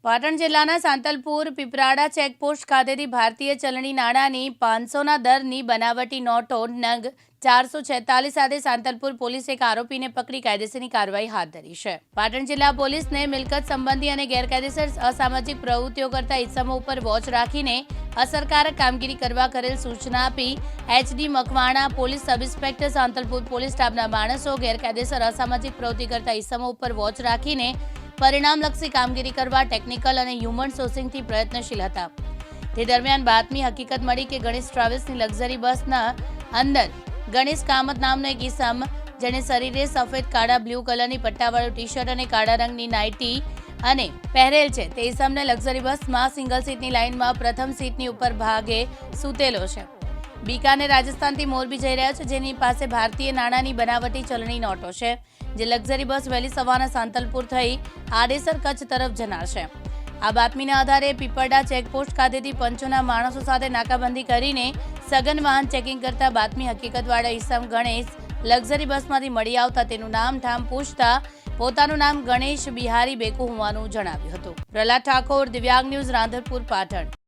પાટણ જિલ્લાના સાંતલપુર પીપરાડા ચેકપોસ્ટ ખાતેથી ભારતીય ચલણી નાણાંની 500ના દરની બનાવટી નોટો નંગ 446 સાથે સાંતલપુર પોલીસે એક આરોપીને પકડી કાયદેસરની કાર્યવાહી હાથ ધરી છે। પાટણ જિલ્લા પોલીસને મિલકત સંબંધી અને ગેરકાયદેસર અસામાજિક પ્રવૃત્તિઓ કરતા ઇસમો ઉપર વોચ રાખીને અસરકારક કામગીરી કરવા કરેલ સૂચના આપી HD Makwana police sub inspector Santalpur police સ્ટાફના માણસો ગેરકાયદેસર અસામાજિક પ્રવૃત્તિ કરતા ઇસમો ઉપર વોચ રાખીને પરિણામલક્ષી કામગીરી કરવા ટેકનિકલ અને હ્યુમન સોર્સિંગથી પ્રયત્નશીલ હતા। તે દરમિયાન બાતમી હકીકત મળી કે ગણેશ ટ્રાવેલ્સની લક્ઝરી બસના અંદર ગણેશ કામત નામનો એક ઇસમ જેણે શરીરે સફેદ કાળા બ્લુ કલરની પટ્ટાવાળું ટી શર્ટ અને કાળા રંગની નાઇટી અને પહેરેલ છે। તે ઇસમને લક્ઝરી બસમાં સિંગલ સીટની લાઇનમાં પ્રથમ સીટની ઉપર ભાગે સૂતેલો છે। બીકાનેર રાજસ્થાનથી મોરબી જઈ રહ્યા છે, જેની પાસે ભારતીય નાણાંની બનાવટી ચલણી નોટો છે, જે લક્ઝરી બસ વહેલી સવારના સાંતલપુર થઈ આડેસર કચ્છ તરફ જનાર છે। આ બાતમીના આધારે પીપરડા ચેકપોસ્ટ ખાતેથી પંચોના માણસો સાથે નાકાબંધી કરીને સઘન વાહન ચેકિંગ કરતા બાતમી હકીકતવાળા ઈસમ ગણેશ લક્ઝરી બસમાંથી મળી આવતા તેનું નામ ઠામ પૂછતા પોતાનું નામ ગણેશ બિહારી બેકુ હોવાનું જણાવ્યું હતું। પ્રહલાદ ઠાકોર, દિવ્યાંગ ન્યૂઝ, રાધનપુર, પાટણ।